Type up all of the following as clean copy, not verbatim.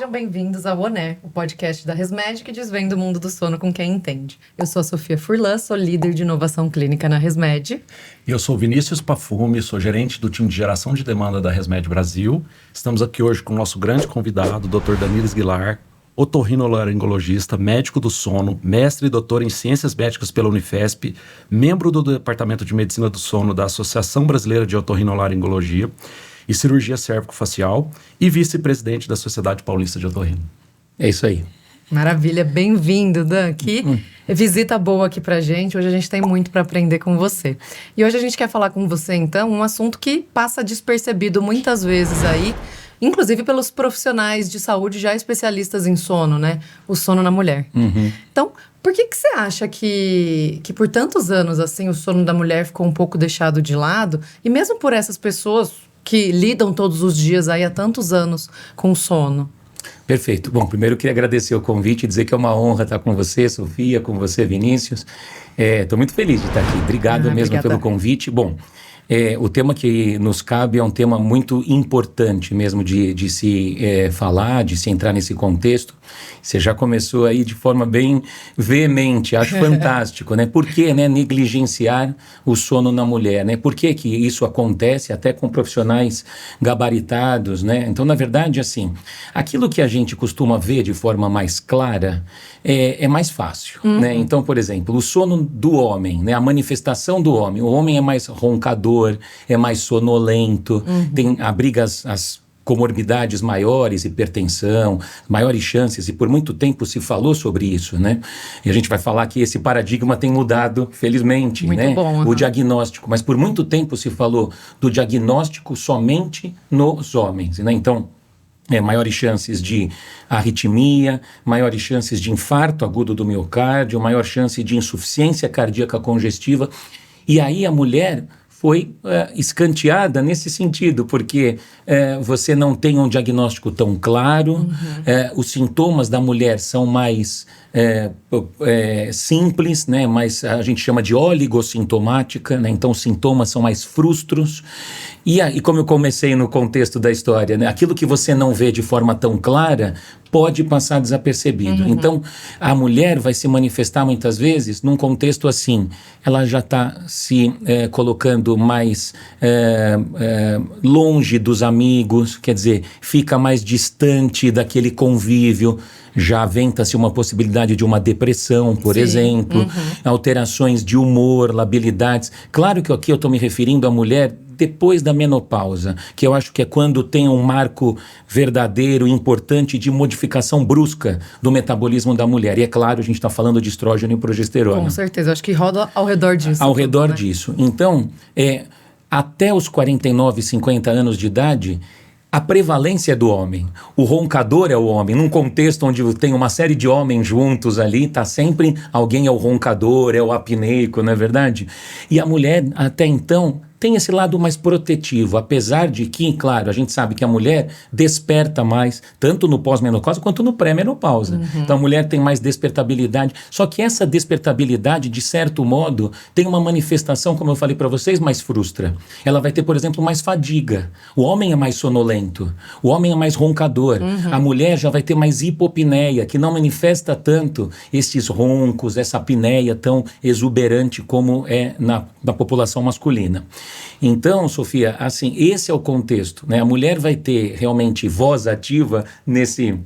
Sejam bem-vindos ao ONE, o podcast da ResMed que desvenda o mundo do sono com quem entende. Eu sou a Sofia Furlan, sou líder de inovação clínica na ResMed. Eu sou Vinícius Pafumi, sou gerente do time de geração de demanda da ResMed Brasil. Estamos aqui hoje com o nosso grande convidado, o Dr. Danilis Guilar, otorrinolaringologista, médico do sono, mestre e doutor em Ciências Médicas pela Unifesp, membro do Departamento de Medicina do Sono da Associação Brasileira de Otorrinolaringologia e Cirurgia Cérvico-Facial e vice-presidente da Sociedade Paulista de Otorrino. É isso aí. Maravilha, bem-vindo, Dan. Que visita boa aqui pra gente. Hoje a gente tem muito para aprender com você. E hoje a gente quer falar com você, então, um assunto que passa despercebido muitas vezes aí, inclusive pelos profissionais de saúde já especialistas em sono, né? O sono na mulher. Então, por que você acha que por tantos anos, assim, o sono da mulher ficou um pouco deixado de lado? E mesmo por essas pessoas que lidam todos os dias aí há tantos anos com o sono? Perfeito. Bom, primeiro eu queria agradecer o convite e dizer que é uma honra estar com você, Sofia, com você, Vinícius. Estou muito feliz de estar aqui. Obrigado mesmo pelo convite. Bom, o tema que nos cabe é um tema muito importante mesmo de se falar, de se entrar nesse contexto. Você já começou aí de forma bem veemente, acho fantástico, né? Por que, né, negligenciar o sono na mulher, né? Por que isso acontece até com profissionais gabaritados, né? Então, na verdade, assim, aquilo que a gente costuma ver de forma mais clara é mais fácil, né? Então, por exemplo, o sono do homem, né? A manifestação do homem. O homem é mais roncador, é mais sonolento, abriga as comorbidades maiores, hipertensão, maiores chances, e por muito tempo se falou sobre isso, né? E a gente vai falar que esse paradigma tem mudado, felizmente, muito né? Bom, o diagnóstico, mas por muito tempo se falou do diagnóstico somente nos homens, né? Então, maiores chances de arritmia, maiores chances de infarto agudo do miocárdio, maior chance de insuficiência cardíaca congestiva, e aí a mulher foi escanteada nesse sentido, porque você não tem um diagnóstico tão claro, os sintomas da mulher são mais simples, né? Mas a gente chama de oligossintomática, né? Então os sintomas são mais frustros, e como eu comecei no contexto da história, né? Aquilo que você não vê de forma tão clara pode passar desapercebido. Então, a mulher vai se manifestar muitas vezes num contexto assim, ela já está se colocando mais longe dos amigos, quer dizer, fica mais distante daquele convívio, já aventa-se uma possibilidade de uma depressão, por exemplo, alterações de humor, labilidades. Claro que aqui eu estou me referindo à mulher depois da menopausa, que eu acho que é quando tem um marco verdadeiro, importante de modificação brusca do metabolismo da mulher. E é claro, a gente está falando de estrógeno e progesterona. Com certeza, acho que roda ao redor disso. Ao redor disso. Então, até os 49, 50 anos de idade, a prevalência é do homem. O roncador é o homem. Num contexto onde tem uma série de homens juntos ali, tá sempre alguém é o roncador, é o apneico, não é verdade? E a mulher, até então, tem esse lado mais protetivo, apesar de que, claro, a gente sabe que a mulher desperta mais, tanto no pós-menopausa quanto no pré-menopausa. Então a mulher tem mais despertabilidade, só que essa despertabilidade, de certo modo, tem uma manifestação, como eu falei para vocês, mais frustra. Ela vai ter, por exemplo, mais fadiga. O homem é mais sonolento, o homem é mais roncador, a mulher já vai ter mais hipopneia, que não manifesta tanto esses roncos, essa apneia tão exuberante como é na população masculina. Então, Sofia, assim, esse é o contexto, né? A mulher vai ter realmente voz ativa nesse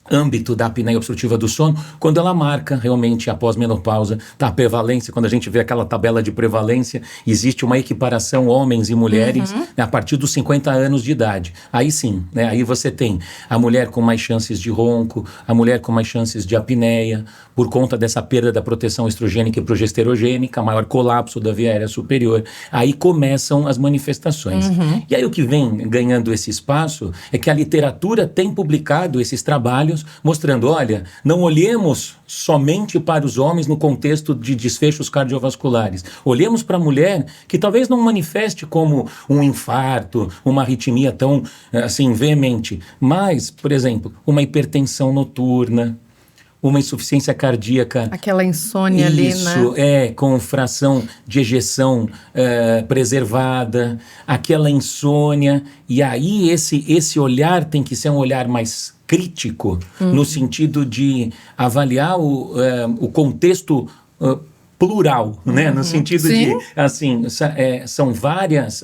âmbito da apneia obstrutiva do sono, quando ela marca realmente a pós-menopausa, tá? A prevalência, quando a gente vê aquela tabela de prevalência, existe uma equiparação homens e mulheres, né, a partir dos 50 anos de idade. Aí sim, né? Aí você tem a mulher com mais chances de ronco, a mulher com mais chances de apneia, por conta dessa perda da proteção estrogênica e progesterogênica, maior colapso da via aérea superior. Aí começam as manifestações. E aí o que vem ganhando esse espaço é que a literatura tem publicado esses trabalhos mostrando, olha, não olhemos somente para os homens no contexto de desfechos cardiovasculares. Olhemos para a mulher que talvez não manifeste como um infarto, uma arritmia tão, assim, veemente, mas, por exemplo, uma hipertensão noturna, uma insuficiência cardíaca. Aquela insônia ali, né? Isso, com fração de ejeção preservada, aquela insônia. E aí esse olhar tem que ser um olhar mais crítico, no sentido de avaliar o contexto plural, né? No sentido Sim. de, assim, são várias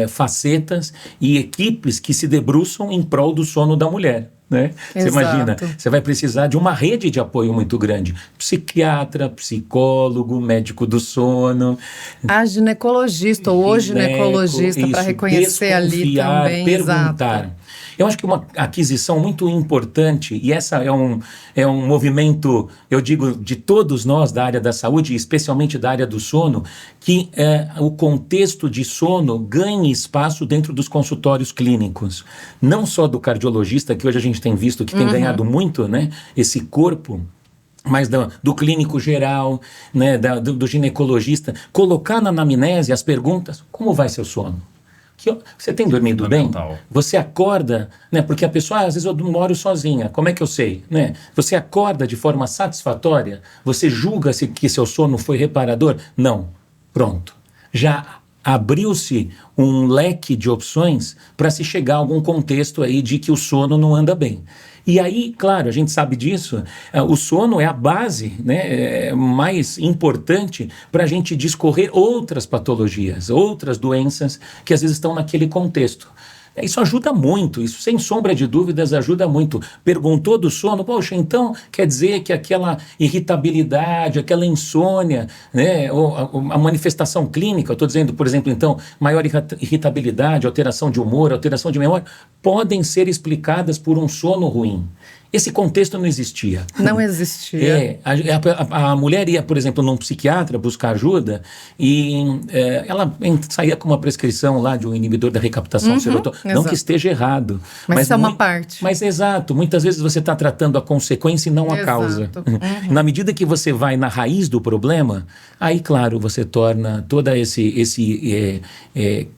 facetas e equipes que se debruçam em prol do sono da mulher. Né? Você imagina, você vai precisar de uma rede de apoio muito grande. Psiquiatra, psicólogo, médico do sono. A ginecologista ou o ginecologista para reconhecer ali também. Perguntar. Exato. Eu acho que uma aquisição muito importante, e essa é um movimento, eu digo, de todos nós da área da saúde, especialmente da área do sono, que o contexto de sono ganhe espaço dentro dos consultórios clínicos. Não só do cardiologista, que hoje a gente tem visto que tem ganhado muito, né, esse corpo, mas do clínico geral, né, do ginecologista, colocar na anamnese as perguntas: como vai seu sono? Você tem dormido bem? Você acorda, né? Porque a pessoa, às vezes eu moro sozinha, como é que eu sei? Né? Você acorda de forma satisfatória? Você julga que seu sono foi reparador? Não. Pronto. Já abriu-se um leque de opções para se chegar a algum contexto aí de que o sono não anda bem. E aí, claro, a gente sabe disso, o sono é a base, né, mais importante para a gente discorrer outras patologias, outras doenças que às vezes estão naquele contexto. Isso ajuda muito, isso sem sombra de dúvidas ajuda muito. Perguntou do sono, poxa, então quer dizer que aquela irritabilidade, aquela insônia, né, ou a manifestação clínica, eu estou dizendo, por exemplo, então, maior irritabilidade, alteração de humor, alteração de memória, podem ser explicadas por um sono ruim. Esse contexto não existia. Não existia. A mulher ia, por exemplo, num psiquiatra buscar ajuda e ela saía com uma prescrição lá de um inibidor da recaptação de serotonina. Não que esteja errado. Mas isso é uma parte. Mas exato. Muitas vezes você está tratando a consequência e não a causa. Na medida que você vai na raiz do problema, aí, claro, você torna todo esse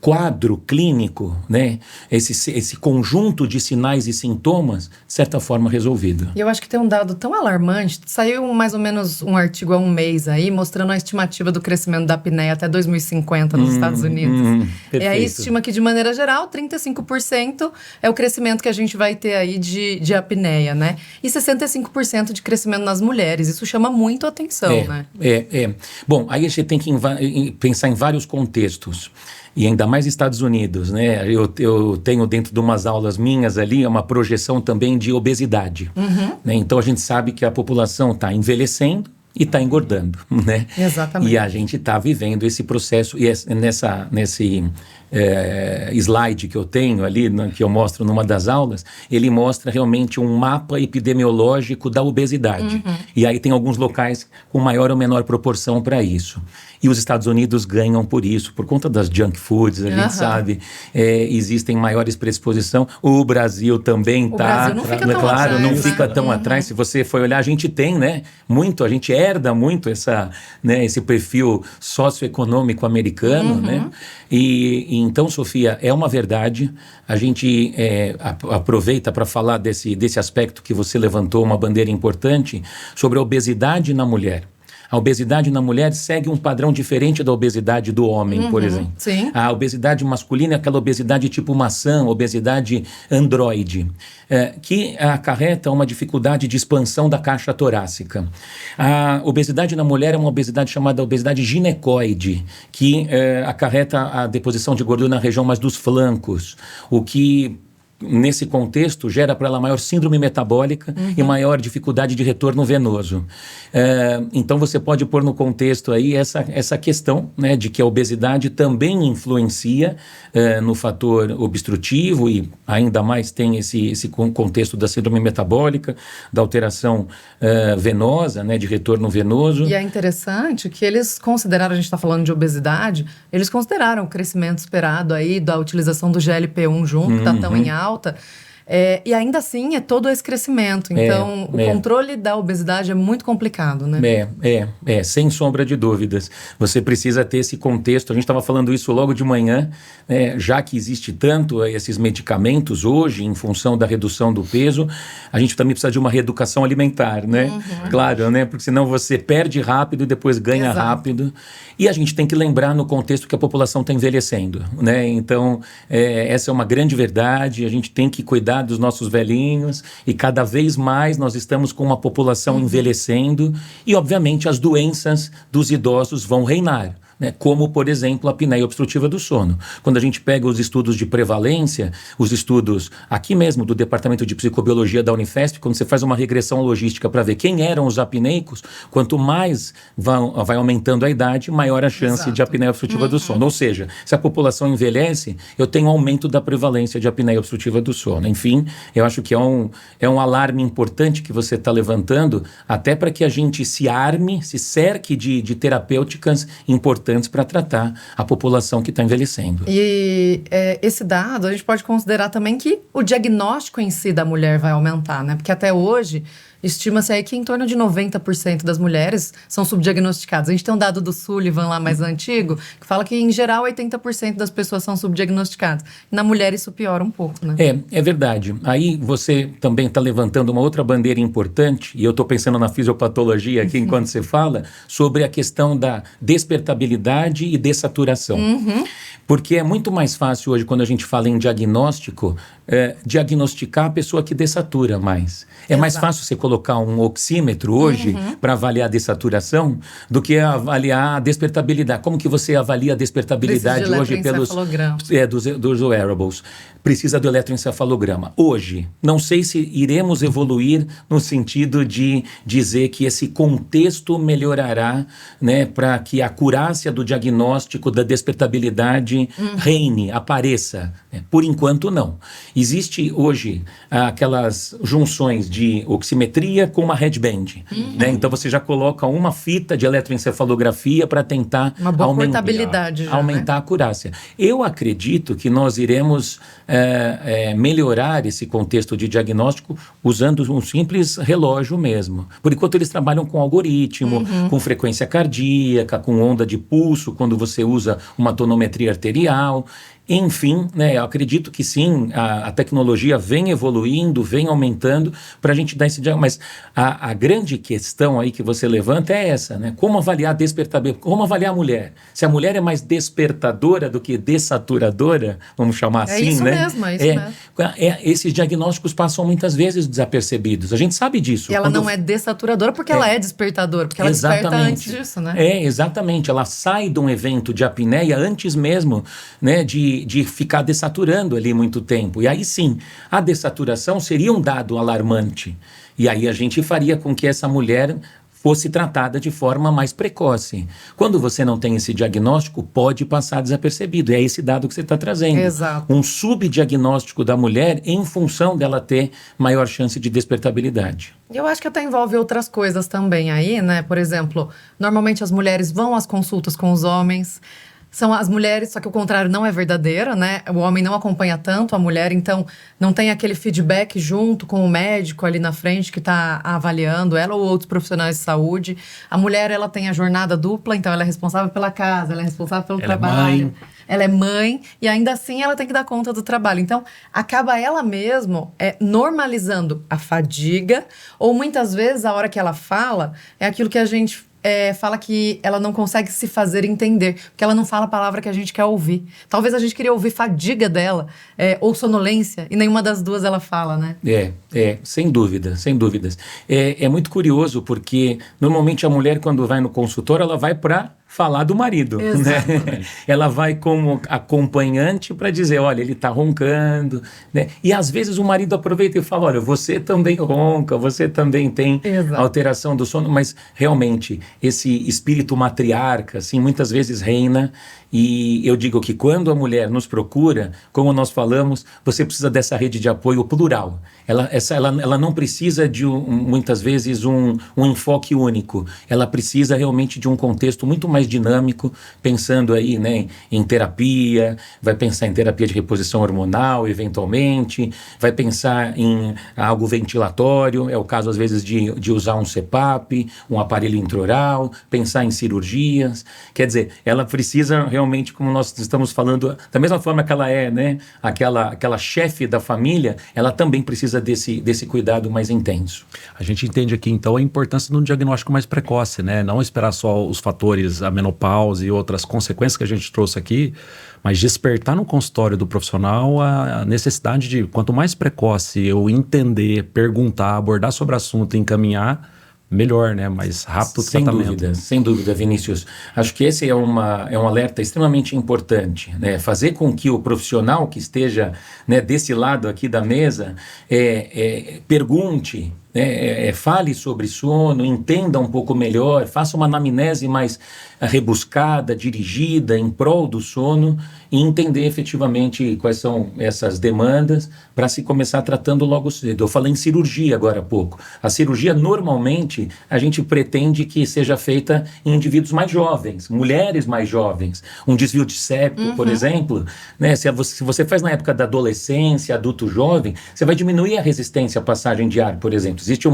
quadro clínico, né? Esse conjunto de sinais e sintomas, de certa forma, resolvido. E eu acho que tem um dado tão alarmante. Saiu mais ou menos um artigo há um mês aí, mostrando a estimativa do crescimento da apneia até 2050 nos Estados Unidos. E aí estima que, de maneira geral, 35% é o crescimento que a gente vai ter aí de apneia, né? E 65% de crescimento nas mulheres. Isso chama muito a atenção, né? Bom, aí a gente tem que pensar em vários contextos. E ainda mais Estados Unidos, né? Eu tenho dentro de umas aulas minhas ali uma projeção também de obesidade. Né? Então a gente sabe que a população está envelhecendo e está engordando, né? Exatamente. E a gente está vivendo esse processo, e nesse slide que eu tenho ali, que eu mostro numa das aulas, ele mostra realmente um mapa epidemiológico da obesidade. E aí tem alguns locais com maior ou menor proporção para isso. E os Estados Unidos ganham por isso, por conta das junk foods, a gente sabe, existem maiores predisposição. O Brasil também está, claro, não fica tão atrás. Se você for olhar, a gente tem, né, muito, a gente herda muito esse perfil socioeconômico americano, né? E então, Sofia, é uma verdade. A gente aproveita para falar desse aspecto que você levantou, uma bandeira importante, sobre a obesidade na mulher. A obesidade na mulher segue um padrão diferente da obesidade do homem, por exemplo. Sim. A obesidade masculina é aquela obesidade tipo maçã, obesidade androide, que acarreta uma dificuldade de expansão da caixa torácica. A obesidade na mulher é uma obesidade chamada obesidade ginecoide, que acarreta a deposição de gordura na região mais dos flancos, o que, nesse contexto, gera para ela maior síndrome metabólica e maior dificuldade de retorno venoso. Então, você pode pôr no contexto aí essa questão, né, de que a obesidade também influencia no fator obstrutivo e ainda mais tem esse contexto da síndrome metabólica, da alteração venosa, né, de retorno venoso. E é interessante que eles consideraram, a gente está falando de obesidade, eles consideraram o crescimento esperado aí da utilização do GLP-1 junto, que está tão em alta. E ainda assim é todo esse crescimento. Então, o controle da obesidade é muito complicado, né? Sem sombra de dúvidas. Você precisa ter esse contexto. A gente estava falando isso logo de manhã, já que existe tanto esses medicamentos hoje, em função da redução do peso, a gente também precisa de uma reeducação alimentar, né? Claro, né? Porque senão você perde rápido e depois ganha rápido. E a gente tem que lembrar no contexto que a população está envelhecendo, né? Então, essa é uma grande verdade. A gente tem que cuidar cuidar dos nossos velhinhos e cada vez mais nós estamos com uma população envelhecendo e, obviamente, as doenças dos idosos vão reinar. Como, por exemplo, a apneia obstrutiva do sono. Quando a gente pega os estudos de prevalência, os estudos aqui mesmo do Departamento de Psicobiologia da Unifesp, quando você faz uma regressão logística para ver quem eram os apneicos, quanto mais vai aumentando a idade, maior a chance de apneia obstrutiva do sono. Ou seja, se a população envelhece, eu tenho aumento da prevalência de apneia obstrutiva do sono. Enfim, eu acho que é um alarme importante que você está levantando, até para que a gente se arme, se cerque de terapêuticas importantes para tratar a população que está envelhecendo. E esse dado, a gente pode considerar também que o diagnóstico em si da mulher vai aumentar, né? Porque até hoje, estima-se aí que em torno de 90% das mulheres são subdiagnosticadas. A gente tem um dado do Sullivan lá mais antigo, que fala que, em geral, 80% das pessoas são subdiagnosticadas. E na mulher isso piora um pouco, né? É verdade. Aí você também está levantando uma outra bandeira importante, e eu estou pensando na fisiopatologia aqui enquanto você fala, sobre a questão da despertabilidade e dessaturação. Porque é muito mais fácil hoje, quando a gente fala em diagnóstico, diagnosticar a pessoa que dessatura mais. É mais fácil você colocar um oxímetro hoje para avaliar a dessaturação do que avaliar a despertabilidade. Como que você avalia a despertabilidade hoje dos wearables? Precisa do eletroencefalograma. Hoje, não sei se iremos evoluir no sentido de dizer que esse contexto melhorará, né, para que a acurácia do diagnóstico da despertabilidade reine, apareça. Por enquanto, não. Existe hoje aquelas junções de oximetria com uma headband. Né? Então, você já coloca uma fita de eletroencefalografia para tentar aumentar a acurácia. Eu acredito que nós iremos melhorar esse contexto de diagnóstico usando um simples relógio mesmo. Por enquanto, eles trabalham com algoritmo, com frequência cardíaca, com onda de pulso, quando você usa uma tonometria arterial. Enfim, né, eu acredito que sim, a tecnologia vem evoluindo, vem aumentando para a gente dar esse diagnóstico. Mas a grande questão aí que você levanta é essa, né? Como avaliar como avaliar a mulher? Se a mulher é mais despertadora do que dessaturadora, vamos chamar assim, isso né? Mesmo, é isso mesmo. Esses diagnósticos passam muitas vezes desapercebidos. A gente sabe disso. E ela não é dessaturadora porque ela é despertadora, porque ela desperta antes disso, né? Exatamente. Ela sai de um evento de apneia antes mesmo, né, de ficar dessaturando ali muito tempo. E aí sim, a dessaturação seria um dado alarmante. E aí a gente faria com que essa mulher fosse tratada de forma mais precoce. Quando você não tem esse diagnóstico, pode passar desapercebido. É esse dado que você está trazendo. Exato. Um subdiagnóstico da mulher em função dela ter maior chance de despertabilidade. Eu acho que até envolve outras coisas também aí, né? Por exemplo, normalmente as mulheres vão às consultas com os homens. São as mulheres, só que o contrário não é verdadeiro, né? O homem não acompanha tanto a mulher, então não tem aquele feedback junto com o médico ali na frente que está avaliando ela ou outros profissionais de saúde. A mulher, ela tem a jornada dupla, então ela é responsável pela casa, ela é responsável pelo trabalho. Ela é mãe e ainda assim ela tem que dar conta do trabalho. Então, acaba ela mesma normalizando a fadiga, ou muitas vezes a hora que ela fala é aquilo que a gente fala que ela não consegue se fazer entender, porque ela não fala a palavra que a gente quer ouvir. Talvez a gente queria ouvir fadiga dela, ou sonolência, e nenhuma das duas ela fala, né? Sem dúvida, sem dúvidas. É muito curioso, porque normalmente a mulher, quando vai no consultório, ela vai para falar do marido, né? Ela vai como acompanhante para dizer, olha, ele está roncando, né? E às vezes o marido aproveita e fala, olha, você também ronca, você também tem alteração do sono, mas realmente esse espírito matriarca, assim, muitas vezes reina. E eu digo que quando a mulher nos procura, como nós falamos, você precisa dessa rede de apoio plural. Ela não precisa de, muitas vezes, um enfoque único. Ela precisa realmente de um contexto muito mais dinâmico, pensando aí, né, em terapia, vai pensar em terapia de reposição hormonal, eventualmente, vai pensar em algo ventilatório, é o caso, às vezes, de usar um CPAP, um aparelho intraoral, pensar em cirurgias. Quer dizer, ela precisa realmente, como nós estamos falando, da mesma forma que ela é, né, aquela chefe da família, ela também precisa desse cuidado mais intenso. A gente entende aqui, então, a importância de um diagnóstico mais precoce, né? Não esperar só os fatores menopausa e outras consequências que a gente trouxe aqui, mas despertar no consultório do profissional a necessidade de, quanto mais precoce eu entender, perguntar, abordar sobre o assunto e encaminhar, melhor, né? Mais rápido o tratamento. Sem dúvida, Vinícius. Acho que esse é um alerta extremamente importante, né? Fazer com que o profissional que esteja, né, desse lado aqui da mesa pergunte, fale sobre sono, entenda um pouco melhor, faça uma anamnese mais rebuscada, dirigida em prol do sono e entender efetivamente quais são essas demandas para se começar tratando logo cedo. Eu falei em cirurgia agora há pouco. A cirurgia normalmente a gente pretende que seja feita em indivíduos mais jovens, mulheres mais jovens. Um desvio de septo, por exemplo, né? Se você faz na época da adolescência, adulto jovem, você vai diminuir a resistência à passagem de ar, por exemplo. Existe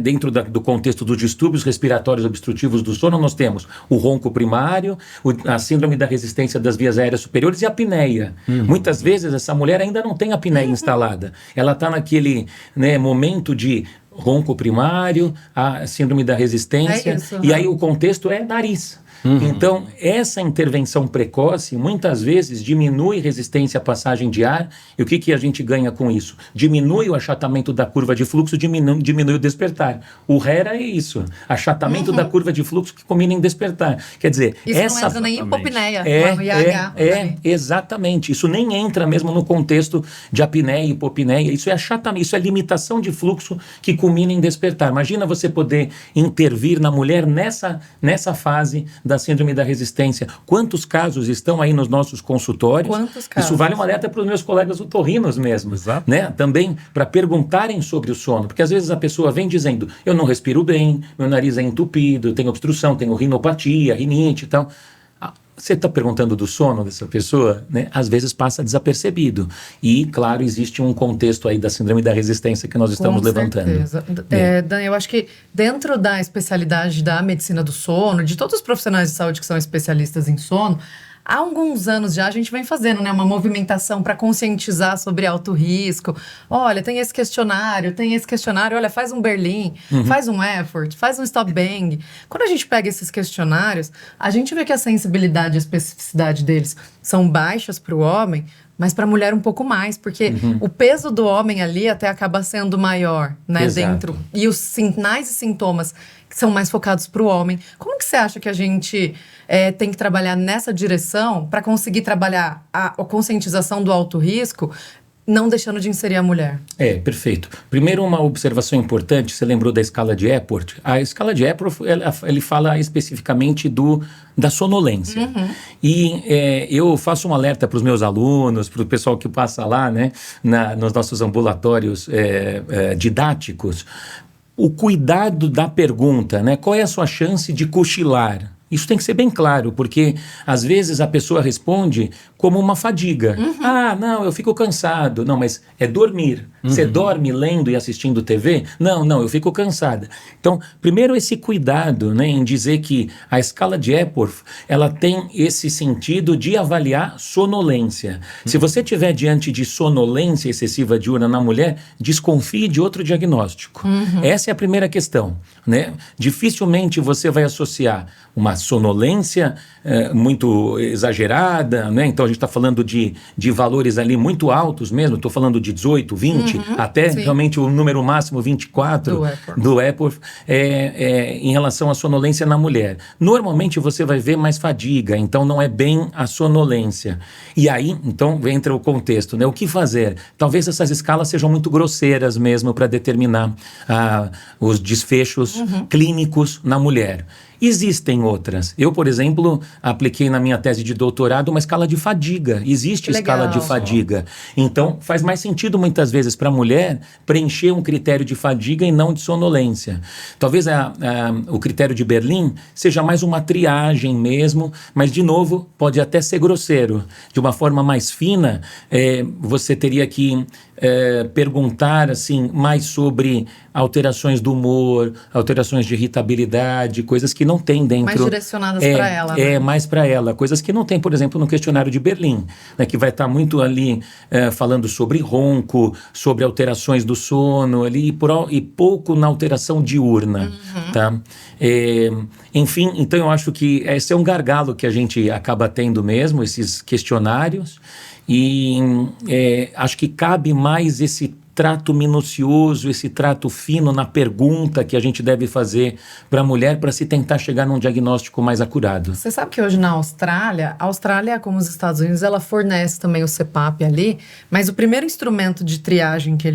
dentro do contexto dos distúrbios respiratórios obstrutivos do sono, nós temos o ronco primário, a síndrome da resistência das vias aéreas superiores e a apneia. Muitas vezes essa mulher ainda não tem a apneia instalada. Ela está naquele, né, momento de ronco primário, a síndrome da resistência, e aí o contexto é nariz. Então, essa intervenção precoce, muitas vezes, diminui resistência à passagem de ar. E o que a gente ganha com isso? Diminui o achatamento da curva de fluxo, diminui o despertar. O HERA é isso. Achatamento da curva de fluxo que combina em despertar. Quer dizer, isso não entra nem em hipopneia. Exatamente. Isso nem entra mesmo no contexto de apneia e hipopneia. Isso é achatamento, isso é limitação de fluxo que culmina em despertar. Imagina você poder intervir na mulher nessa fase da síndrome da resistência. Quantos casos estão aí nos nossos consultórios? Quantos casos? Isso vale um alerta para os meus colegas otorrinos mesmo. Exato. Né? Também para perguntarem sobre o sono, porque às vezes a pessoa vem dizendo, eu não respiro bem, meu nariz é entupido, eu tenho obstrução, tenho rinopatia, rinite e tal. Você está perguntando do sono dessa pessoa, né? Às vezes passa desapercebido. E, claro, existe um contexto aí da síndrome da resistência que nós estamos levantando. Dan, eu acho que dentro da especialidade da medicina do sono, de todos os profissionais de saúde que são especialistas em sono, há alguns anos já a gente vem fazendo, né, uma movimentação para conscientizar sobre alto risco. Olha, tem esse questionário, olha, faz um Berlim, faz um Effort, faz um Stop Bang. Quando a gente pega esses questionários, a gente vê que a sensibilidade e a especificidade deles são baixas para o homem, mas para a mulher um pouco mais, porque o peso do homem ali até acaba sendo maior, né, Exato. dentro. E os sinais e sintomas que são mais focados para o homem. Como que você acha que a gente tem que trabalhar nessa direção para conseguir trabalhar a conscientização do alto risco, não deixando de inserir a mulher? Perfeito. Primeiro, uma observação importante, você lembrou da escala de Epworth? A escala de Epworth, ele fala especificamente da sonolência. E eu faço um alerta para os meus alunos, para o pessoal que passa lá, né, nos nossos ambulatórios didáticos, o cuidado da pergunta, né? Qual é a sua chance de cochilar? Isso tem que ser bem claro, porque às vezes a pessoa responde como uma fadiga. Não, eu fico cansado. Não, mas é dormir. Você dorme lendo e assistindo TV? Não, eu fico cansada. Então, primeiro esse cuidado, né, em dizer que a escala de Epworth, ela tem esse sentido de avaliar sonolência. Se você estiver diante de sonolência excessiva diurna na mulher, desconfie de outro diagnóstico. Essa é a primeira questão, né? Dificilmente você vai associar uma sonolência muito exagerada, né? Então a gente está falando de valores ali muito altos mesmo, estou falando de 18, 20, até sim, realmente o número máximo 24 do Epworth em relação à sonolência na mulher. Normalmente você vai ver mais fadiga, então não é bem a sonolência. E aí, então, entra o contexto, né? O que fazer? Talvez essas escalas sejam muito grosseiras mesmo para determinar os desfechos clínicos na mulher. Existem outras. Eu, por exemplo, apliquei na minha tese de doutorado uma escala de fadiga. Existe escala de fadiga. Então, faz mais sentido muitas vezes para a mulher preencher um critério de fadiga e não de sonolência. Talvez o critério de Berlim seja mais uma triagem mesmo, mas, de novo, pode até ser grosseiro. De uma forma mais fina, você teria que perguntar assim, mais sobre alterações do humor, alterações de irritabilidade, coisas que não tem dentro. Mais direcionadas para ela. Né? Mais para ela. Coisas que não tem, por exemplo, no questionário de Berlim, né, que vai estar muito ali falando sobre ronco, sobre alterações do sono ali, e pouco na alteração diurna. Tá? Enfim, então eu acho que esse é um gargalo que a gente acaba tendo mesmo, esses questionários, e acho que cabe mais esse trato minucioso, esse trato fino na pergunta que a gente deve fazer para a mulher para se tentar chegar num diagnóstico mais acurado. Você sabe que hoje na Austrália, como os Estados Unidos, ela fornece também o CPAP ali, mas o primeiro instrumento de triagem que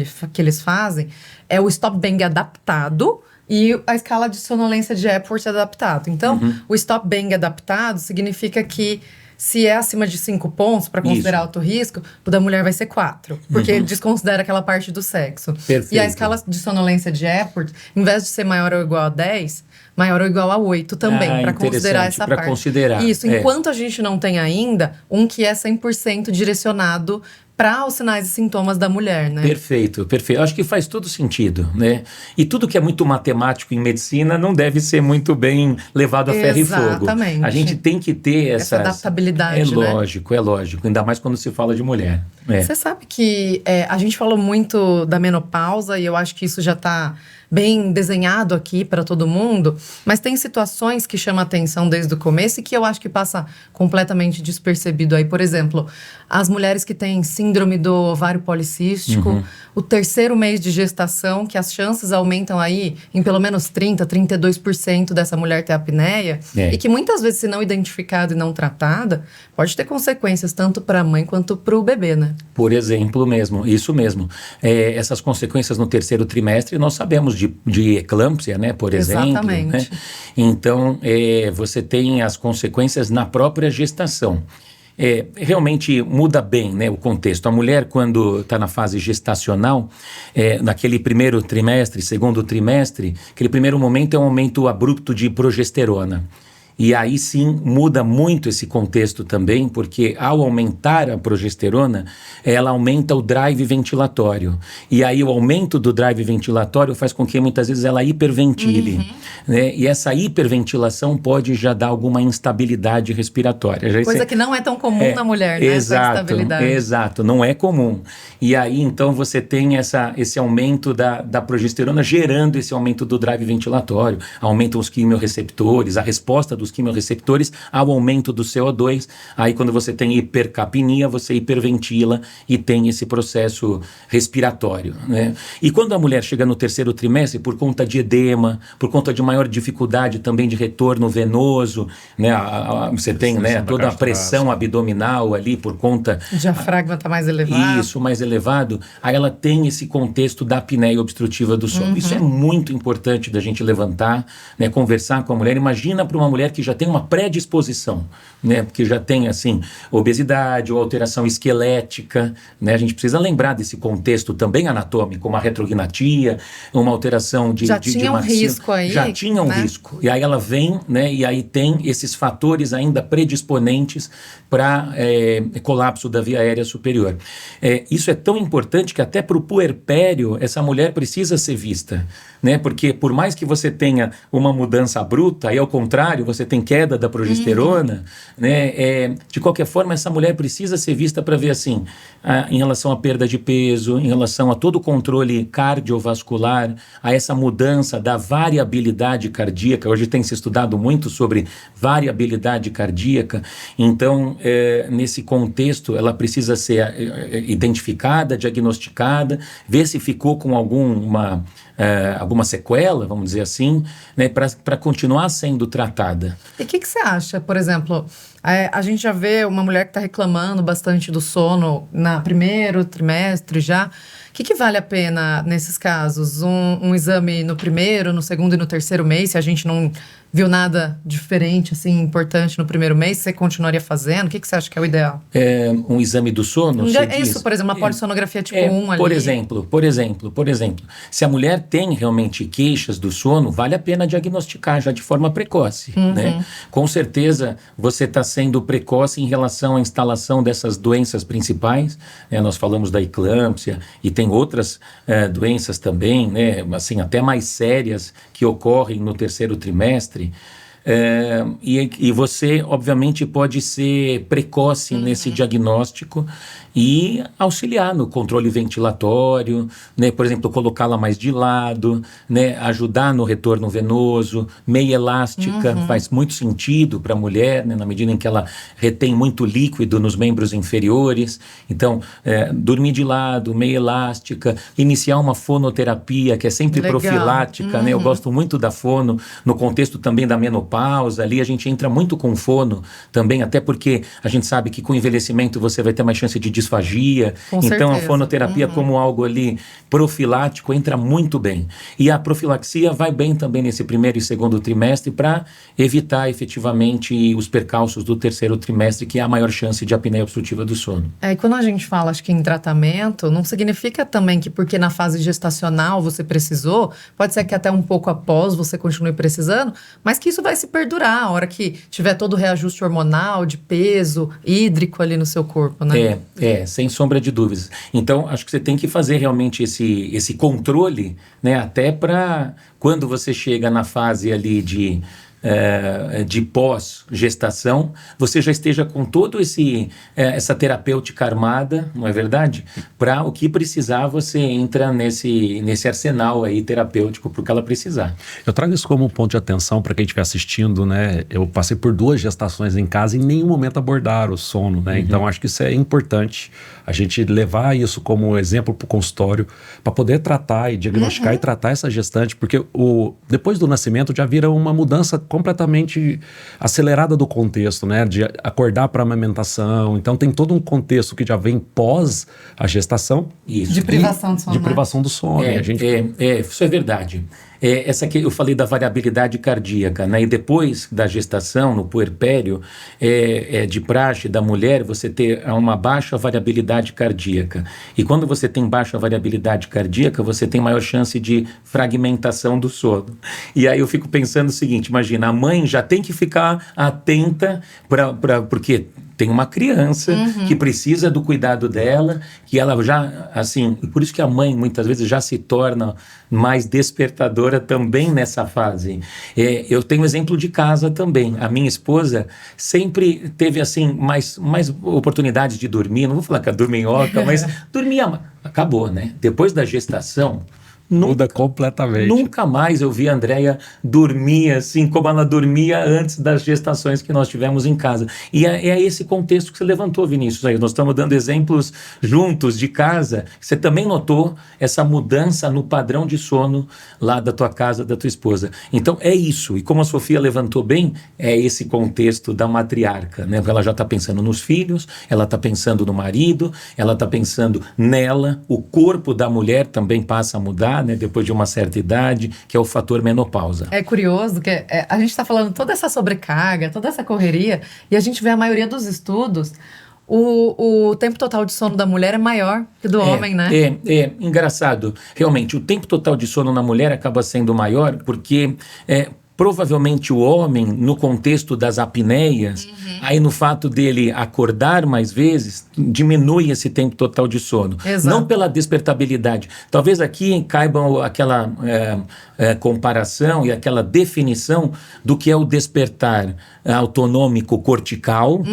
eles fazem é o Stop Bang adaptado e a escala de sonolência de Epworth adaptado. Então, o Stop Bang adaptado significa que se é acima de 5 pontos, para considerar alto risco, o da mulher vai ser 4. Porque desconsidera aquela parte do sexo. Perfeito. E a escala de sonolência de Epworth, em vez de ser maior ou igual a 10, maior ou igual a 8 também, para considerar essa parte. Para considerar. Isso, enquanto a gente não tem ainda um que é 100% direcionado para os sinais e sintomas da mulher, né? Perfeito, perfeito. Acho que faz todo sentido, né? E tudo que é muito matemático em medicina não deve ser muito bem levado a ferro e fogo. Exatamente. A gente tem que ter essa adaptabilidade, É né? lógico, é lógico. Ainda mais quando se fala de mulher. Você sabe que a gente falou muito da menopausa e eu acho que isso já está bem desenhado aqui para todo mundo, mas tem situações que chamam a atenção desde o começo e que eu acho que passa completamente despercebido aí. Por exemplo, as mulheres que têm síndrome do ovário policístico, o 3º mês de gestação, que as chances aumentam aí em pelo menos 30%, 32% dessa mulher ter apneia, e que muitas vezes, se não identificada e não tratada, pode ter consequências tanto para a mãe quanto para o bebê, né? Por exemplo mesmo, isso mesmo. Essas consequências no 3º trimestre, nós sabemos de eclâmpsia, né, por exemplo. Exatamente. Né? Então, você tem as consequências na própria gestação. Realmente muda bem, né, o contexto. A mulher, quando está na fase gestacional, naquele 1º trimestre, 2º trimestre, aquele primeiro momento é um aumento abrupto de progesterona. E aí sim muda muito esse contexto também, porque ao aumentar a progesterona, ela aumenta o drive ventilatório. E aí o aumento do drive ventilatório faz com que muitas vezes ela hiperventile. Né? E essa hiperventilação pode já dar alguma instabilidade respiratória. Coisa que não é tão comum na mulher, né? Exato, essa instabilidade. Exato, não é comum. E aí então você tem esse aumento da progesterona gerando esse aumento do drive ventilatório, aumentam os quimiorreceptores, a resposta dos quimiorreceptores ao aumento do CO2. Aí quando você tem hipercapnia, você hiperventila e tem esse processo respiratório, né? E quando a mulher chega no 3º trimestre, por conta de edema, por conta de maior dificuldade também de retorno venoso, né? Você tem, né, toda a pressão abdominal ali por conta... O diafragma está mais elevado. Isso, mais elevado. Aí ela tem esse contexto da apneia obstrutiva do sono. Isso é muito importante da gente levantar, né, conversar com a mulher. Imagina para uma mulher que já tem uma predisposição, né, que já tem, assim, obesidade ou alteração esquelética, né, a gente precisa lembrar desse contexto também anatômico, uma retrognatia, uma alteração de... Já tinha um risco aí, já tinha um risco. E aí ela vem, né, e aí tem esses fatores ainda predisponentes para colapso da via aérea superior. Isso é tão importante que até para o puerpério essa mulher precisa ser vista, né, porque por mais que você tenha uma mudança bruta, aí ao contrário, você tem queda da progesterona, né? De qualquer forma, essa mulher precisa ser vista para ver assim, em relação à perda de peso, em relação a todo o controle cardiovascular, a essa mudança da variabilidade cardíaca. Hoje tem se estudado muito sobre variabilidade cardíaca. Então, nesse contexto, ela precisa ser identificada, diagnosticada, ver se ficou com alguma sequela, vamos dizer assim, né, para continuar sendo tratada. E o que você acha, por exemplo, a gente já vê uma mulher que está reclamando bastante do sono no 1º trimestre já. O que vale a pena nesses casos? Um exame no 1º, no 2º e no 3º mês, se a gente não viu nada diferente, assim, importante no 1º mês, você continuaria fazendo? O que você acha que é o ideal? Um exame do sono? Isso, por exemplo, uma polissonografia tipo 1 ali. Por exemplo, se a mulher tem realmente queixas do sono, vale a pena diagnosticar já de forma precoce, né? Com certeza você está sendo precoce em relação à instalação dessas doenças principais, né? Nós falamos da eclâmpsia e tem outras doenças também, né? Assim, até mais sérias que ocorrem no 3º trimestre. E você, obviamente, pode ser precoce nesse diagnóstico e auxiliar no controle ventilatório, né? Por exemplo, colocá-la mais de lado, né? Ajudar no retorno venoso, meia elástica, faz muito sentido para a mulher, né? Na medida em que ela retém muito líquido nos membros inferiores. Então, dormir de lado, meia elástica, iniciar uma fonoterapia, que é sempre Legal. profilática, né? Eu gosto muito da fono, no contexto também da menopausa, ali a gente entra muito com fono também, até porque a gente sabe que com o envelhimento você vai ter mais chance de disfagia, Com então certeza. a fonoterapia como algo ali profilático entra muito bem. E a profilaxia vai bem também nesse primeiro e segundo trimestre para evitar efetivamente os percalços do terceiro trimestre, que é a maior chance de apneia obstrutiva do sono. E quando a gente fala, acho que em tratamento, não significa também que porque na fase gestacional você precisou, pode ser que até um pouco após você continue precisando, mas que isso vai se perdurar a hora que tiver todo o reajuste hormonal, de peso, hídrico ali no seu corpo, né? Sem sombra de dúvidas. Então, acho que você tem que fazer realmente esse controle, né, até para quando você chega na fase ali de pós-gestação, você já esteja com todo essa terapêutica armada, não é verdade? Para o que precisar, você entra nesse arsenal aí terapêutico para o que ela precisar. Eu trago isso como um ponto de atenção para quem estiver assistindo, né? Eu passei por 2 gestações em casa e em nenhum momento abordaram o sono, né? Então, acho que isso é importante, a gente levar isso como exemplo para o consultório, para poder tratar e diagnosticar e tratar essa gestante, porque depois do nascimento já vira uma mudança completamente acelerada do contexto, né? De acordar para a amamentação. Então tem todo um contexto que já vem pós a gestação. Isso. De privação do sono. De privação do sono. Isso é verdade. Essa aqui eu falei da variabilidade cardíaca, né? E depois da gestação, no puerpério, de praxe da mulher, você ter uma baixa variabilidade cardíaca. E quando você tem baixa variabilidade cardíaca, você tem maior chance de fragmentação do sono. E aí eu fico pensando o seguinte, imagina, a mãe já tem que ficar atenta porque tem uma criança que precisa do cuidado dela, que ela já, assim, e por isso que a mãe muitas vezes já se torna mais despertadora também nessa fase. Eu tenho exemplo de casa também. A minha esposa sempre teve, assim, mais oportunidades de dormir, não vou falar que é dorminhoca, mas dormia, acabou, né? Depois da gestação, muda completamente. Nunca mais eu vi a Andréia dormir assim como ela dormia antes das gestações que nós tivemos em casa. E é esse contexto que você levantou, Vinícius. Aí nós estamos dando exemplos juntos de casa. Você também notou essa mudança no padrão de sono lá da tua casa, da tua esposa. Então é isso. E como a Sofia levantou bem, é esse contexto da matriarca, né? Porque ela já está pensando nos filhos, ela está pensando no marido, ela está pensando nela. O corpo da mulher também passa a mudar, né, depois de uma certa idade, que é o fator menopausa. É curioso que a gente está falando toda essa sobrecarga, toda essa correria, e a gente vê a maioria dos estudos, o tempo total de sono da mulher é maior que do homem, né? É engraçado. Realmente, o tempo total de sono na mulher acaba sendo maior porque provavelmente o homem, no contexto das apneias, aí no fato dele acordar mais vezes, diminui esse tempo total de sono. Exato. Não pela despertabilidade. Talvez aqui caiba aquela comparação e aquela definição do que é o despertar autonômico cortical,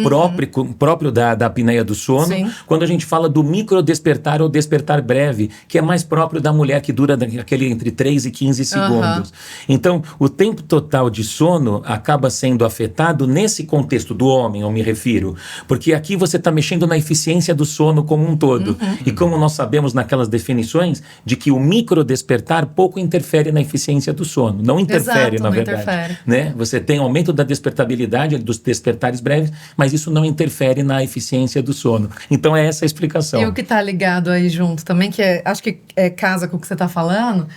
próprio da apneia do sono. Sim. Quando a gente fala do microdespertar ou despertar breve, que é mais próprio da mulher, que dura aquele entre 3 e 15 segundos. Então, o tempo total de sono acaba sendo afetado nesse contexto do homem, eu me refiro, porque aqui você está mexendo na eficiência do sono como um todo. E como nós sabemos naquelas definições de que o microdespertar pouco interfere na eficiência do sono. Não interfere, Exato, na não verdade. interfere. Né? Você tem aumento da despertabilidade, dos despertares breves, mas isso não interfere na eficiência do sono. Então é essa a explicação. E o que está ligado aí junto também, que acho que casa com o que você está falando,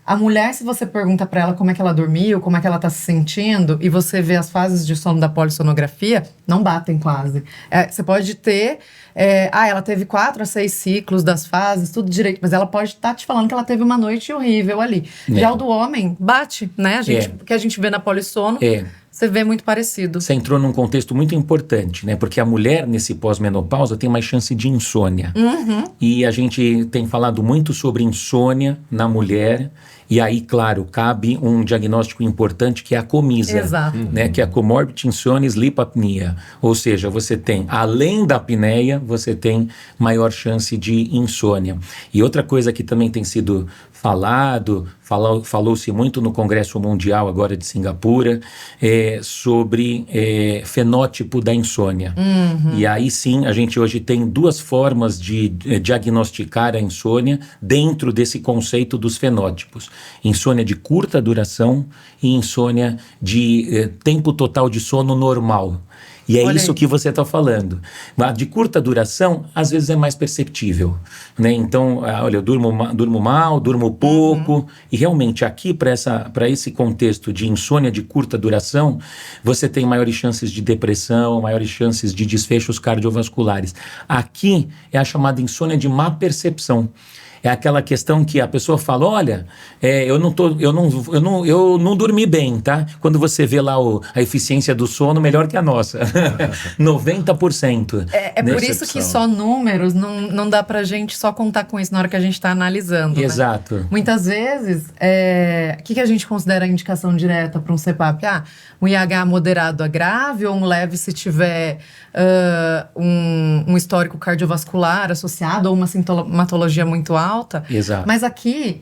a mulher, se você pergunta para ela como é que ela dormiu, como é que ela está se sentindo, e você vê as fases de sono da polissonografia, não batem quase. Você pode ter... ela teve 4 a 6 ciclos das fases, tudo direito, mas ela pode estar te falando que ela teve uma noite horrível ali. Já o do homem, bate, né? O que a gente vê na polissono, você vê muito parecido. Você entrou num contexto muito importante, né? Porque a mulher, nesse pós-menopausa, tem mais chance de insônia. E a gente tem falado muito sobre insônia na mulher E aí, claro, cabe um diagnóstico importante que é a comisa. Exato. Né, que é a comorbid insônia sleep apnea. Ou seja, você tem, além da apneia, você tem maior chance de insônia. E outra coisa que também tem sido falou-se muito no Congresso Mundial agora de Singapura, sobre fenótipo da insônia. E aí sim, a gente hoje tem duas formas de diagnosticar a insônia dentro desse conceito dos fenótipos. Insônia de curta duração e insônia de tempo total de sono normal. E é Olha isso aí. que você está falando. A de curta duração, às vezes é mais perceptível, né? Então, olha, eu durmo mal, durmo pouco, e realmente aqui para esse contexto de insônia de curta duração, você tem maiores chances de depressão, maiores chances de desfechos cardiovasculares. Aqui é a chamada insônia de má percepção. É aquela questão que a pessoa fala, olha, eu não dormi bem, tá? Quando você vê lá a eficiência do sono, melhor que a nossa. 90%. É por isso que só números não dá pra gente só contar com isso na hora que a gente tá analisando. Exato. Né? Muitas vezes, o que a gente considera a indicação direta para um CPAP? Um IH moderado a grave ou um leve se tiver um histórico cardiovascular associado ou uma sintomatologia muito alta. Exato. Mas aqui,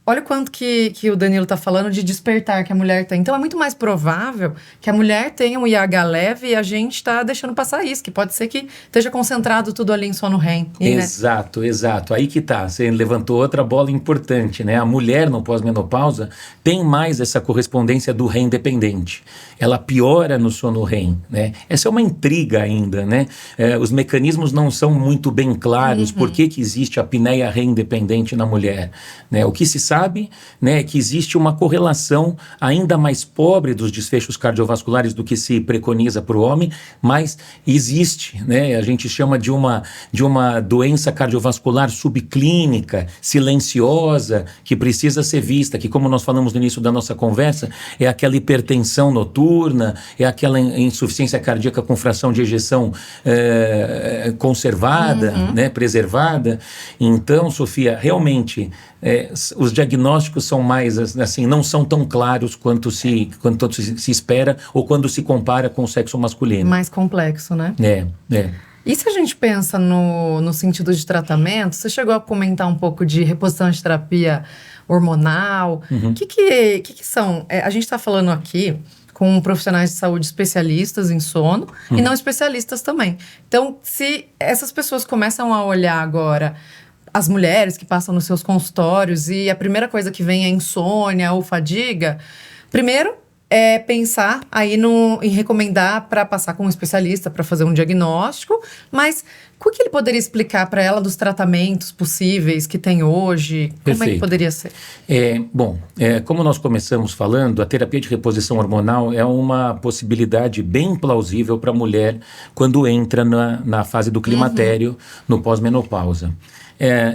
olha o quanto que o Danilo está falando de despertar que a mulher tem. Então é muito mais provável que a mulher tenha um IH leve e a gente está deixando passar isso, que pode ser que esteja concentrado tudo ali em sono REM. Exato, exato. Aí que tá, você levantou outra bola importante, né? A mulher no pós-menopausa tem mais essa correspondência do REM dependente. Ela piora no sono REM, né? Essa é uma intriga ainda, né? Os mecanismos não são muito bem claros. Por que existe a apneia REM dependente na mulher, né? O que se sabe, né, é que existe uma correlação ainda mais pobre dos desfechos cardiovasculares do que se preconiza para o homem, mas existe, né? A gente chama de uma doença cardiovascular subclínica, silenciosa, que precisa ser vista, que, como nós falamos no início da nossa conversa, é aquela hipertensão noturna, é aquela insuficiência cardíaca com fração de ejeção conservada, né, preservada. Então, Sofia, realmente os diagnósticos são mais, assim, não são tão claros quanto se espera ou quando se compara com o sexo masculino. Mais complexo, né? E se a gente pensa no sentido de tratamento, você chegou a comentar um pouco de reposição de terapia hormonal. O que são? A gente está falando aqui com profissionais de saúde especialistas em sono e não especialistas também. Então, se essas pessoas começam a olhar agora as mulheres que passam nos seus consultórios e a primeira coisa que vem é insônia ou fadiga, primeiro é pensar aí em recomendar para passar com um especialista para fazer um diagnóstico, mas o que ele poderia explicar para ela dos tratamentos possíveis que tem hoje? Como Perfeito. É que poderia ser? Como nós começamos falando, a terapia de reposição hormonal é uma possibilidade bem plausível para a mulher quando entra na fase do climatério, no pós-menopausa.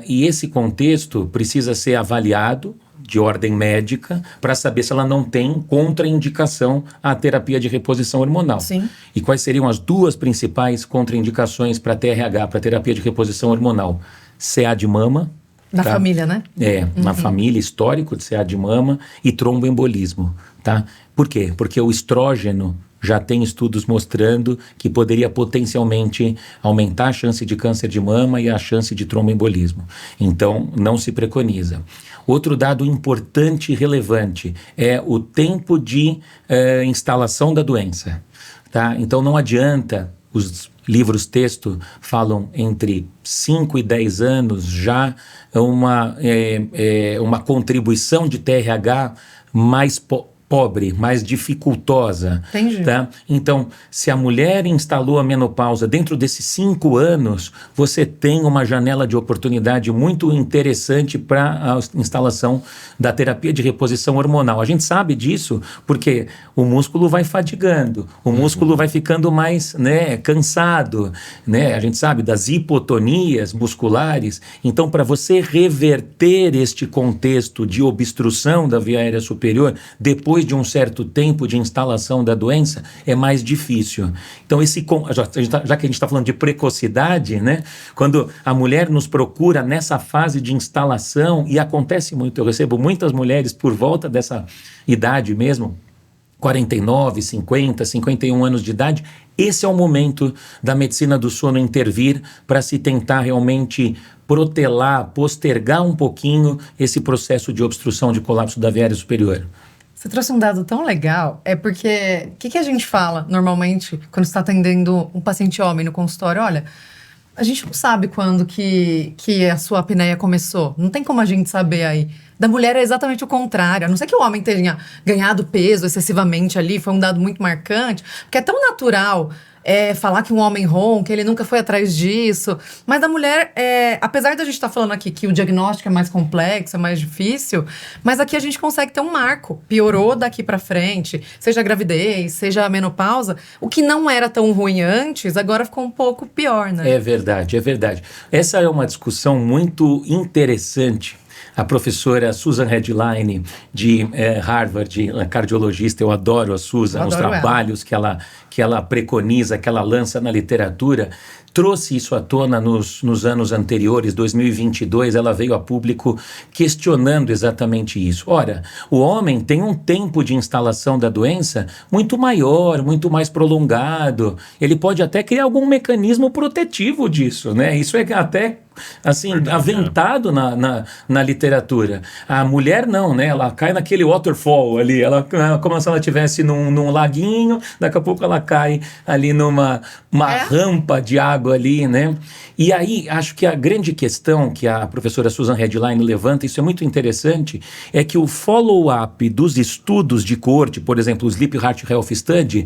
E esse contexto precisa ser avaliado de ordem médica para saber se ela não tem contraindicação à terapia de reposição hormonal. Sim. E quais seriam as duas principais contraindicações para TRH, para terapia de reposição hormonal? CA de mama. Da família, né? Na família, histórico de CA de mama e tromboembolismo, tá? Por quê? Porque o estrógeno já tem estudos mostrando que poderia potencialmente aumentar a chance de câncer de mama e a chance de tromboembolismo. Então, não se preconiza. Outro dado importante e relevante é o tempo de instalação da doença, tá? Então, não adianta, os livros texto falam entre 5 e 10 anos já uma contribuição de TRH mais pobre, mais dificultosa. Entendi. Tá? Então, se a mulher instalou a menopausa dentro desses 5 anos, você tem uma janela de oportunidade muito interessante para a instalação da terapia de reposição hormonal. A gente sabe disso porque o músculo vai fadigando, o músculo vai ficando mais, né, cansado, né? A gente sabe das hipotonias musculares. Então, para você reverter este contexto de obstrução da via aérea superior depois depois de um certo tempo de instalação da doença, é mais difícil. Então, já que a gente está falando de precocidade, né? Quando a mulher nos procura nessa fase de instalação, e acontece muito, eu recebo muitas mulheres por volta dessa idade mesmo, 49, 50, 51 anos de idade, esse é o momento da medicina do sono intervir para se tentar realmente protelar, postergar um pouquinho esse processo de obstrução de colapso da via aérea superior. Você trouxe um dado tão legal, porque o que a gente fala normalmente quando está atendendo um paciente homem no consultório? Olha, a gente não sabe quando que a sua apneia começou, não tem como a gente saber aí. Da mulher é exatamente o contrário, a não ser que o homem tenha ganhado peso excessivamente ali, foi um dado muito marcante, porque é tão natural falar que um homem ronca, ele nunca foi atrás disso, mas da mulher, apesar da gente estar falando aqui que o diagnóstico é mais complexo, é mais difícil, mas aqui a gente consegue ter um marco, piorou daqui pra frente, seja a gravidez, seja a menopausa, o que não era tão ruim antes, agora ficou um pouco pior, né? É verdade, é verdade. Essa é uma discussão muito interessante. A professora Susan Headline, de Harvard, cardiologista, eu adoro a Susan, os trabalhos que ela preconiza, que ela lança na literatura, trouxe isso à tona nos anos anteriores, 2022, ela veio a público questionando exatamente isso. Ora, o homem tem um tempo de instalação da doença muito maior, muito mais prolongado, ele pode até criar algum mecanismo protetivo disso, né? Isso é até assim, aventado na literatura. A mulher não, né? Ela cai naquele waterfall ali, ela como se ela estivesse num laguinho, daqui a pouco ela cai ali numa rampa de água ali, né? E aí, acho que a grande questão que a professora Susan Headline levanta, isso é muito interessante, é que o follow-up dos estudos de coorte, por exemplo, o Sleep Heart Health Study,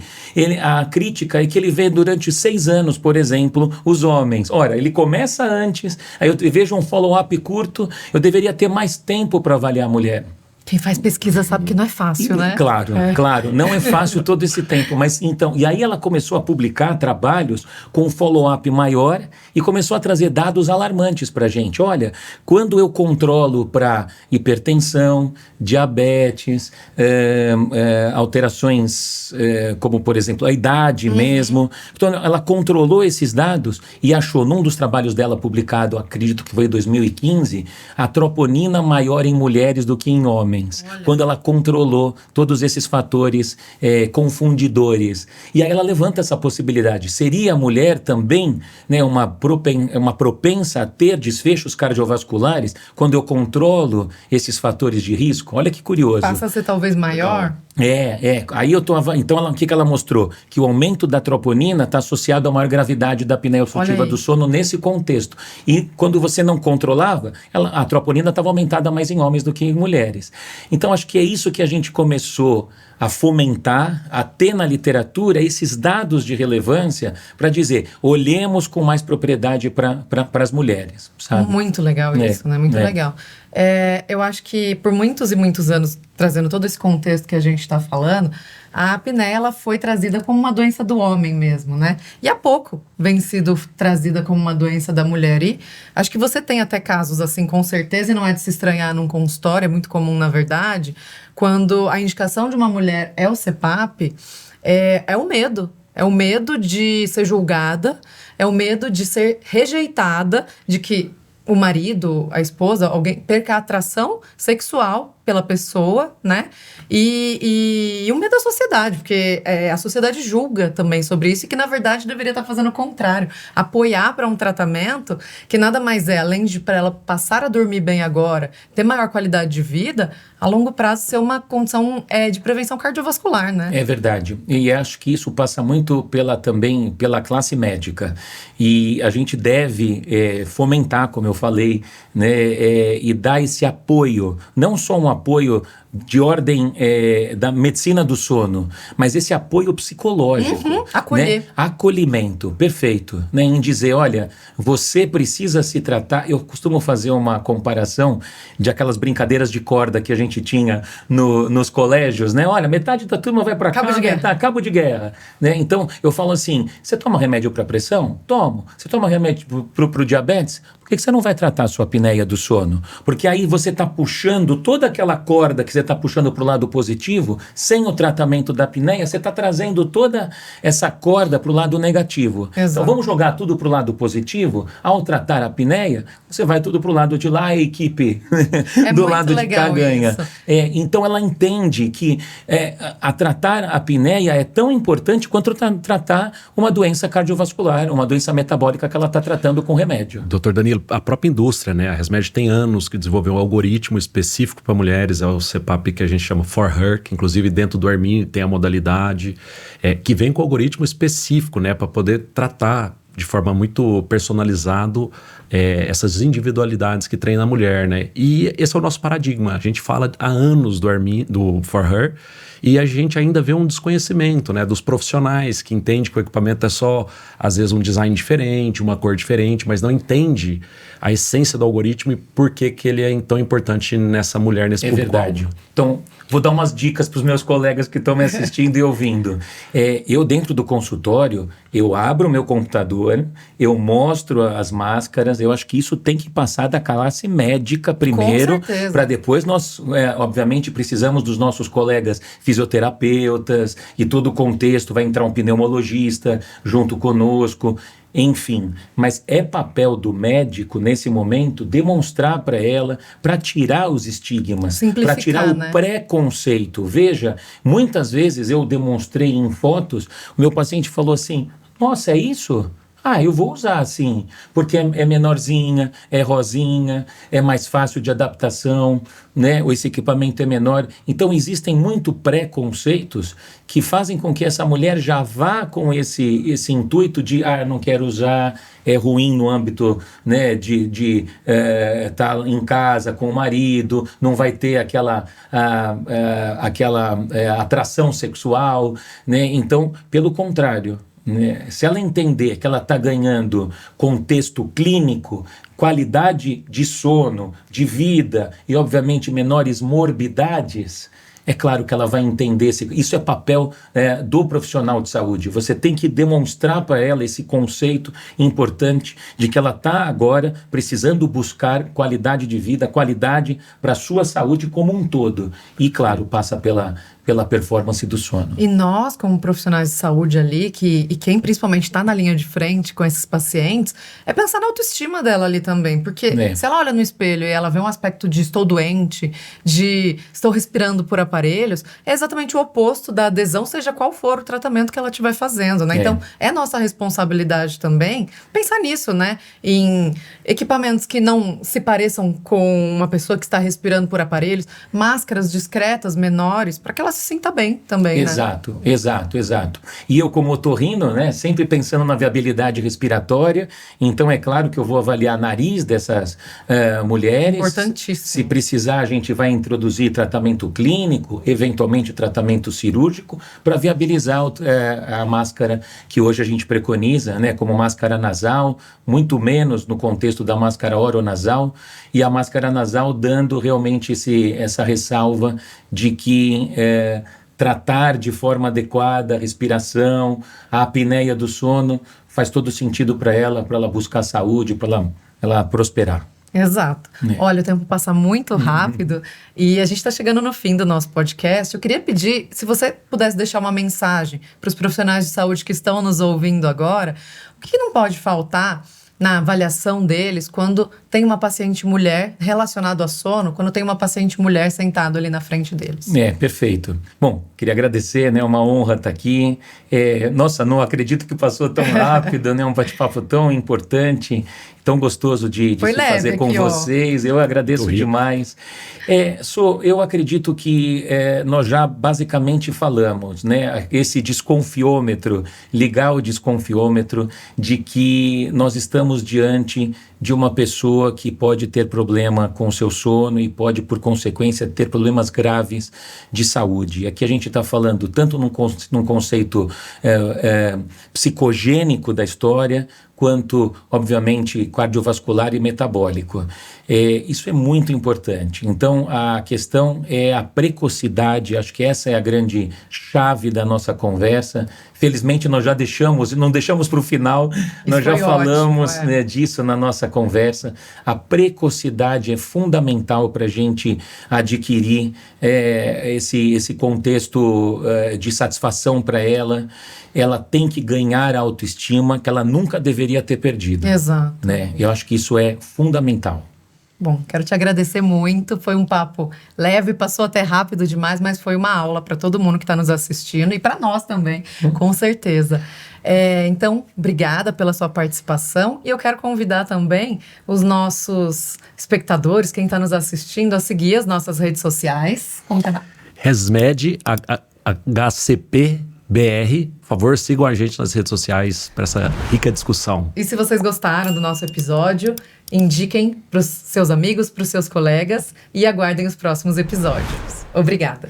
a crítica é que ele vê durante 6 anos, por exemplo, os homens. Ora, ele começa antes, aí eu vejo um follow-up curto, eu deveria ter mais tempo para avaliar a mulher. Quem faz pesquisa sabe que não é fácil, né? Claro, claro, não é fácil todo esse tempo, mas então, e aí ela começou a publicar trabalhos com um follow-up maior e começou a trazer dados alarmantes para a gente. Olha, quando eu controlo para hipertensão, diabetes, alterações como, por exemplo, a idade mesmo, então ela controlou esses dados e achou num dos trabalhos dela publicado, acredito que foi em 2015, a troponina maior em mulheres do que em homens. Olha. Quando ela controlou todos esses fatores confundidores. E aí ela levanta essa possibilidade. Seria a mulher também, né, uma propensa a ter desfechos cardiovasculares quando eu controlo esses fatores de risco? Olha que curioso. Passa a ser talvez maior? Aí eu tô... Então, o que ela mostrou? Que o aumento da troponina está associado a maior gravidade da apneia obstrutiva do sono nesse contexto. E quando você não controlava, a troponina estava aumentada mais em homens do que em mulheres. Então, acho que é isso que a gente começou a fomentar, a ter na literatura esses dados de relevância para dizer, olhemos com mais propriedade para as mulheres, sabe? Muito legal isso, né? Muito legal. Eu acho que por muitos e muitos anos, trazendo todo esse contexto que a gente está falando, a apneia ela foi trazida como uma doença do homem mesmo, né? E há pouco vem sido trazida como uma doença da mulher. E acho que você tem até casos assim, com certeza, e não é de se estranhar num consultório, é muito comum na verdade, quando a indicação de uma mulher é o CPAP, é o medo. É o medo de ser julgada, é o medo de ser rejeitada, de que o marido, a esposa, alguém perca a atração sexual pela pessoa, né? E o medo da sociedade, porque a sociedade julga também sobre isso e que, na verdade, deveria estar fazendo o contrário. Apoiar para um tratamento que nada mais além de para ela passar a dormir bem agora, ter maior qualidade de vida, a longo prazo ser uma condição de prevenção cardiovascular, né? É verdade. E acho que isso passa muito também pela classe médica. E a gente deve fomentar, como eu falei, né, e dar esse apoio, não só um apoio de ordem da medicina do sono, mas esse apoio psicológico. Acolher. Né? Acolhimento, perfeito. Né? Em dizer, olha, você precisa se tratar. Eu costumo fazer uma comparação de aquelas brincadeiras de corda que a gente tinha nos colégios, né? Olha, metade da turma vai para cabo de guerra. Cabo de guerra. Né? Então, eu falo assim, você toma remédio para pressão? Tomo. Você toma remédio para o diabetes? Por que você não vai tratar a sua apneia do sono? Porque aí você está puxando toda aquela aquela corda que você está puxando para o lado positivo, sem o tratamento da apneia, você está trazendo toda essa corda para o lado negativo. Exato. Então vamos jogar tudo para o lado positivo. Ao tratar a apneia, você vai tudo para o lado de lá, a equipe do lado de cá ganha. Então ela entende que a tratar a apneia é tão importante quanto tratar uma doença cardiovascular, uma doença metabólica que ela está tratando com remédio. Doutor Danilo, a própria indústria, né? A ResMed tem anos que desenvolveu um algoritmo específico para mulheres, é o CPAP que a gente chama For Her, que inclusive dentro do Armin tem a modalidade, que vem com algoritmo específico, né? Para poder tratar de forma muito personalizado essas individualidades que treina a mulher, né? E esse é o nosso paradigma. A gente fala há anos do Armin, do For Her, e a gente ainda vê um desconhecimento, né, dos profissionais que entendem que o equipamento é só, às vezes, um design diferente, uma cor diferente, mas não entende a essência do algoritmo e por que ele é tão importante nessa mulher, nesse público. É verdade. Então, vou dar umas dicas para os meus colegas que estão me assistindo e ouvindo. Eu, dentro do consultório, eu abro o meu computador, eu mostro as máscaras, eu acho que isso tem que passar da classe médica primeiro, para depois nós, obviamente, precisamos dos nossos colegas fisioterapeutas e todo o contexto, vai entrar um pneumologista junto conosco, enfim. Mas é papel do médico, nesse momento, demonstrar para ela, para tirar os estigmas, para tirar o preconceito. Veja, muitas vezes eu demonstrei em fotos, o meu paciente falou assim, nossa, é isso? Eu vou usar assim, porque é menorzinha, é rosinha, é mais fácil de adaptação, né? Esse equipamento é menor. Então existem muito preconceitos que fazem com que essa mulher já vá com esse intuito de, não quero usar, é ruim no âmbito, né, de estar em casa com o marido, não vai ter aquela atração sexual, né? Então, pelo contrário, se ela entender que ela está ganhando contexto clínico, qualidade de sono, de vida e, obviamente, menores morbidades, é claro que ela vai entender. Isso é papel do profissional de saúde. Você tem que demonstrar para ela esse conceito importante de que ela está agora precisando buscar qualidade de vida, qualidade para a sua saúde como um todo. E, claro, passa pela performance do sono. E nós, como profissionais de saúde ali, e quem principalmente está na linha de frente com esses pacientes, é pensar na autoestima dela ali também. Porque se ela olha no espelho e ela vê um aspecto de estou doente, de estou respirando por aparelhos, é exatamente o oposto da adesão, seja qual for o tratamento que ela estiver fazendo, né? Então, é nossa responsabilidade também pensar nisso, né? Em equipamentos que não se pareçam com uma pessoa que está respirando por aparelhos, máscaras discretas, menores, para que ela se sinta bem também, exato, né? Exato. E eu, como otorrino, né, sempre pensando na viabilidade respiratória, então é claro que eu vou avaliar nariz dessas mulheres. Importantíssimo. Se precisar, a gente vai introduzir tratamento clínico, eventualmente tratamento cirúrgico, para viabilizar a máscara que hoje a gente preconiza, né, como máscara nasal, muito menos no contexto da máscara oronasal, e a máscara nasal dando realmente essa ressalva de que tratar de forma adequada a respiração, a apneia do sono, faz todo sentido para ela buscar saúde, para ela prosperar. Exato. Olha, o tempo passa muito rápido e a gente está chegando no fim do nosso podcast. Eu queria pedir, se você pudesse deixar uma mensagem para os profissionais de saúde que estão nos ouvindo agora, o que não pode faltar na avaliação deles quando tem uma paciente mulher relacionado a sono, quando tem uma paciente mulher sentada ali na frente deles. Perfeito. Bom, queria agradecer, né? Uma honra estar aqui. Nossa, não acredito que passou tão rápido, né? Um bate-papo tão importante, tão gostoso de se fazer com vocês. Eu agradeço demais. Eu acredito que nós já basicamente falamos, né? Esse desconfiômetro, ligar o desconfiômetro de que nós estamos diante de uma pessoa que pode ter problema com o seu sono e pode, por consequência, ter problemas graves de saúde. Aqui a gente está falando tanto num conceito psicogênico da história, quanto, obviamente, cardiovascular e metabólico. Isso é muito importante. Então, a questão é a precocidade, acho que essa é a grande chave da nossa conversa. Felizmente, nós já não deixamos para o final, nós já falamos disso na nossa conversa. A precocidade é fundamental para a gente adquirir esse contexto de satisfação para ela. Ela tem que ganhar a autoestima que ela nunca deveria ter perdido. Exato. Né? Eu acho que isso é fundamental. Bom, quero te agradecer muito. Foi um papo leve, passou até rápido demais, mas foi uma aula para todo mundo que está nos assistindo e para nós também, com certeza. Então, obrigada pela sua participação. E eu quero convidar também os nossos espectadores, quem está nos assistindo, a seguir as nossas redes sociais. ResMed HCP BR, por favor, sigam a gente nas redes sociais para essa rica discussão. E se vocês gostaram do nosso episódio, indiquem para os seus amigos, para os seus colegas e aguardem os próximos episódios. Obrigada!